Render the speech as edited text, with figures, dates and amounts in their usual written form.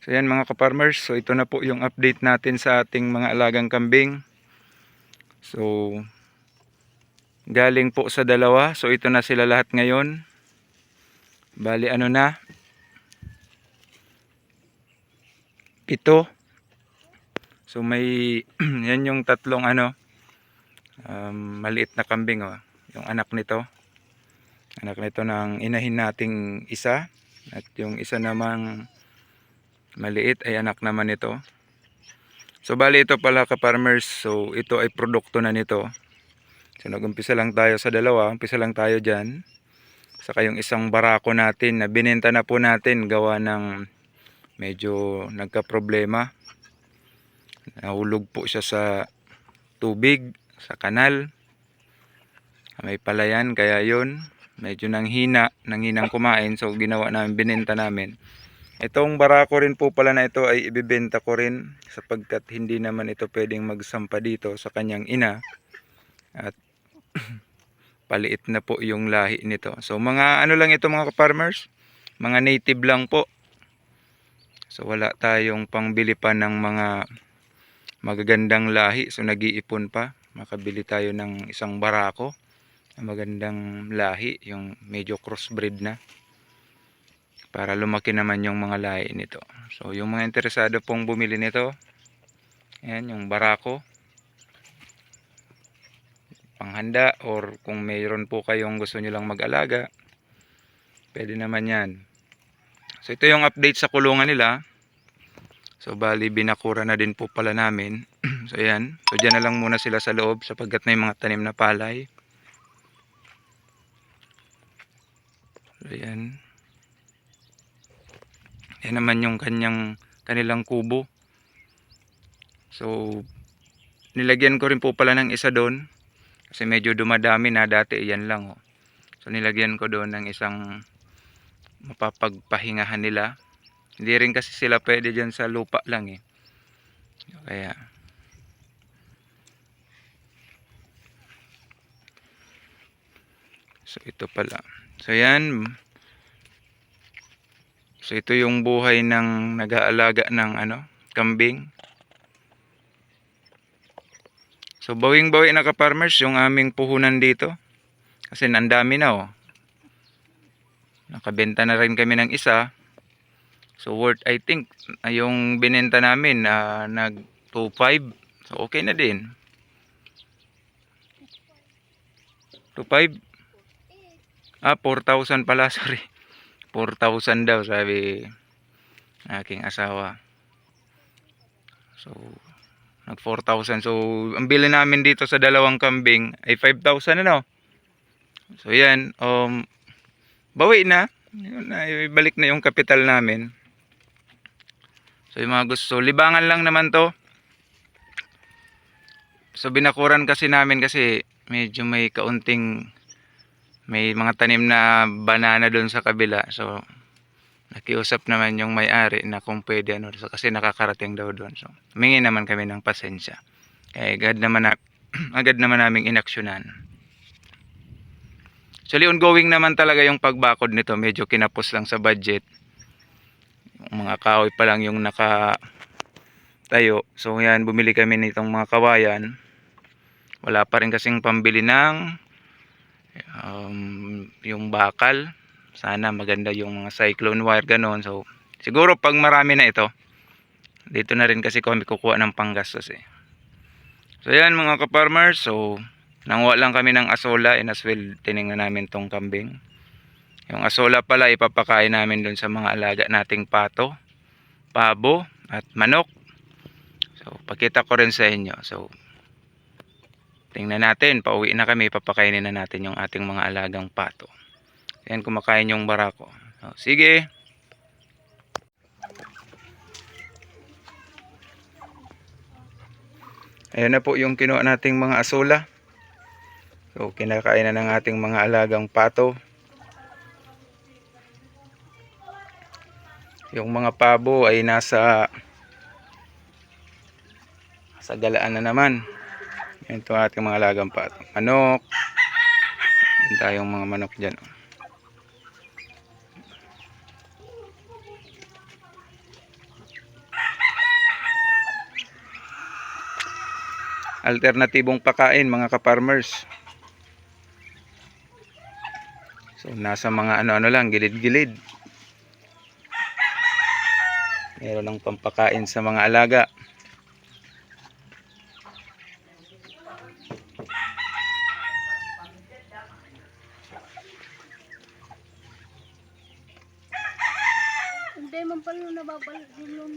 So yan mga ka-farmers, so ito na po yung update natin sa ating mga alagang kambing. So galing po sa dalawa, so ito na sila lahat ngayon. Bali ano na, 7. So may yan yung tatlong maliit na kambing, oh. Yung anak nito ng inahin nating isa, at yung isa namang maliit ay anak naman nito. So bali ito pala ka-farmers, so ito ay produkto na nito. So nag-umpisa lang tayo sa dalawa, umpisa lang tayo dyan. Saka yung isang barako natin na binenta na po natin gawa ng medyo nagka-problema. Nahulog po siya sa tubig, sa kanal. May palayan, kaya yun, medyo nanghinang kumain. So ginawa namin, binenta namin. Itong barako rin po pala na ito ay ibibenta ko rin sapagkat hindi naman ito pwedeng magsampa dito sa kanyang ina. At paliit na po yung lahi nito. So mga ano lang ito mga farmers, mga native lang po. So wala tayong pangbili pa ng mga magagandang lahi. So nag-iipon pa. Makabili tayo ng isang barako na magandang lahi, yung medyo crossbreed na, para lumaki naman yung mga lahi nito. So yung mga interesado pong bumili nito, ayan yung barako, panghanda, or kung mayroon po kayong gusto nyo lang mag-alaga, pwede naman yan. So ito yung update sa kulungan nila. So bali binakura na din po pala namin. So ayan, so dyan na lang muna sila sa loob sapagkat may mga tanim na palay. So ayan, yan naman yung kanilang kubo. So nilagyan ko rin po pala ng isa doon kasi medyo dumadami na, dati yan lang, oh. So nilagyan ko doon ng isang mapapagpahingahan nila. Hindi rin kasi sila pwede dyan sa lupa lang, eh. Kaya so ito pala. So yan. So ito yung buhay ng nag-aalaga ng kambing. So bawing-bawi na ka-farmers yung aming puhunan dito. Kasi nandami na, oh. Nakabenta na rin kami ng isa. So worth, I think yung binenta namin nag 2.5. So okay na din. 2.5. 4,000 pala, sorry. 4,000 daw sabi aking asawa. So nag 4,000. So ang bili namin dito sa dalawang kambing ay 5,000 So yan, bawi na. Yun na, ibalik na yung kapital namin. So yung mga gusto, libangan lang naman to. So binakuran kasi namin kasi medyo may kaunting, may mga tanim na banana doon sa kabila. So nakiusap naman yung may-ari na kung pwede so, kasi nakakarating daw doon. So humingi naman kami ng pasensya. Kaya agad naman naming inaksyonan. Actually ongoing naman talaga yung pagbakod nito. Medyo kinapos lang sa budget. Yung mga kahoy pa lang yung nakatayo. So yan, bumili kami nitong mga kawayan. Wala pa rin kasing pambili ng yung bakal. Sana maganda yung mga cyclone wire ganon. So siguro pag marami na ito, dito na rin kasi kami kukuha ng panggastos, eh. So yan mga ka-farmers, so nanguha lang kami ng asola, and as well tiningnan namin tong kambing. Yung asola pala ipapakain namin dun sa mga alaga nating pato, pabo at manok. So pakita ko rin sa inyo. So tingnan natin, pauwi na kami, papakainin na natin yung ating mga alagang pato. Yan, kumakain yung barako. So, sige. Ayan na po yung kinuha nating mga asola. So kinakain na ng ating mga alagang pato. Yung mga pabo ay nasa galaan na naman. Ito ating mga alagang pato. Manok. Yan tayong mga manok dyan. alternatibong pakain mga ka-farmers. So nasa mga ano-ano lang, gilid-gilid. Meron ng pampakain sa mga alaga. Hindi man pala nababalik din yung